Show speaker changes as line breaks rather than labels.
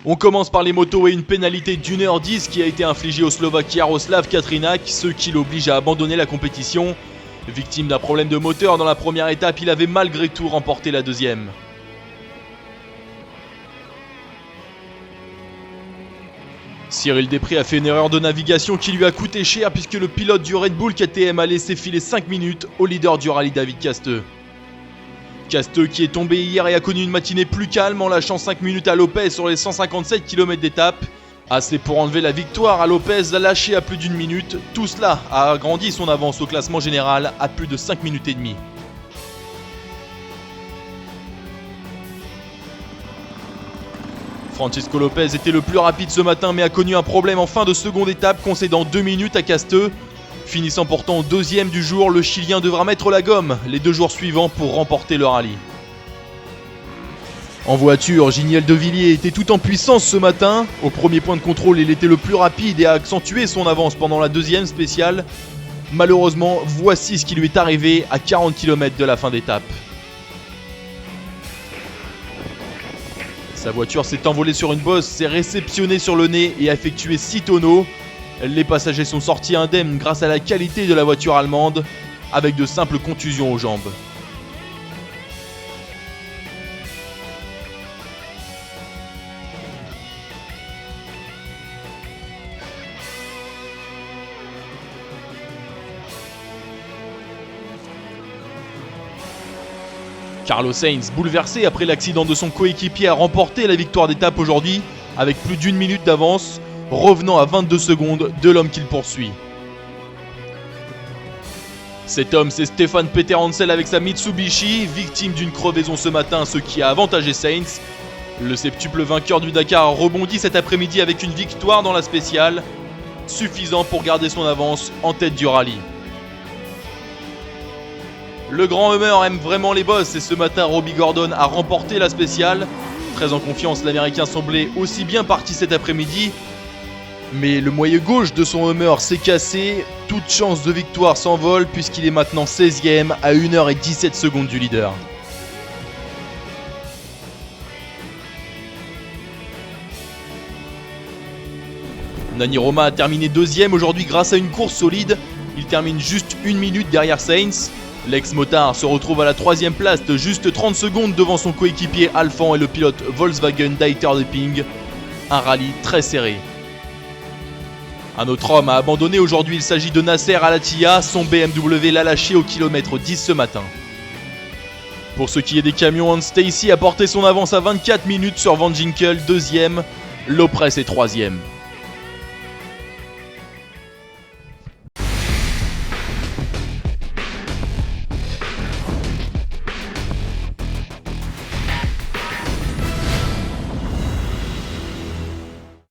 On commence par les motos et une pénalité d'1h10 qui a été infligée au Slovaque Jaroslav Katrinak, ce qui l'oblige à abandonner la compétition. Victime d'un problème de moteur dans la première étape, il avait malgré tout remporté la deuxième. Cyril Després a fait une erreur de navigation qui lui a coûté cher puisque le pilote du Red Bull KTM a laissé filer 5 minutes au leader du rallye David Casteux. Casteux qui est tombé hier et a connu une matinée plus calme en lâchant 5 minutes à Lopez sur les 157 km d'étape. Assez pour enlever la victoire à Lopez, lâché à plus d'1 minute. Tout cela a agrandi son avance au classement général à plus de 5 minutes et demie. Francisco Lopez était le plus rapide ce matin mais a connu un problème en fin de seconde étape, concédant 2 minutes à Casteux. Finissant pourtant deuxième du jour, le Chilien devra mettre la gomme les 2 jours suivants pour remporter le rallye. En voiture, Giniel De Villiers était tout en puissance ce matin. Au premier point de contrôle, il était le plus rapide et a accentué son avance pendant la deuxième spéciale. Malheureusement, voici ce qui lui est arrivé à 40 km de la fin d'étape. Sa voiture s'est envolée sur une bosse, s'est réceptionnée sur le nez et a effectué 6 tonneaux. Les passagers sont sortis indemnes grâce à la qualité de la voiture allemande, avec de simples contusions aux jambes. Carlos Sainz, bouleversé après l'accident de son coéquipier, a remporté la victoire d'étape aujourd'hui avec plus d'1 minute d'avance, revenant à 22 secondes de l'homme qu'il poursuit. Cet homme, c'est Stefan Peter Hansel avec sa Mitsubishi, victime d'une crevaison ce matin, ce qui a avantagé Sainz. Le septuple vainqueur du Dakar a rebondi cet après-midi avec une victoire dans la spéciale, suffisant pour garder son avance en tête du rallye. Le grand Hummer aime vraiment les bosses et ce matin Robbie Gordon a remporté la spéciale. Très en confiance, l'Américain semblait aussi bien parti cet après-midi. Mais le moyeu gauche de son Hummer s'est cassé. Toute chance de victoire s'envole puisqu'il est maintenant 16ème à 1h17 secondes du leader. Nani Roma a terminé 2ème aujourd'hui grâce à une course solide. Il termine juste 1 minute derrière Sainz. L'ex-motard se retrouve à la 3ème place de juste 30 secondes devant son coéquipier Alphand et le pilote Volkswagen Dieter Depping. Un rallye très serré. Un autre homme a abandonné aujourd'hui, il s'agit de Nasser Al-Attiyah, son BMW l'a lâché au kilomètre 10 ce matin. Pour ce qui est des camions, Hans Stacy a porté son avance à 24 minutes sur Van Ginkel, 2ème, Lopress est 3ème.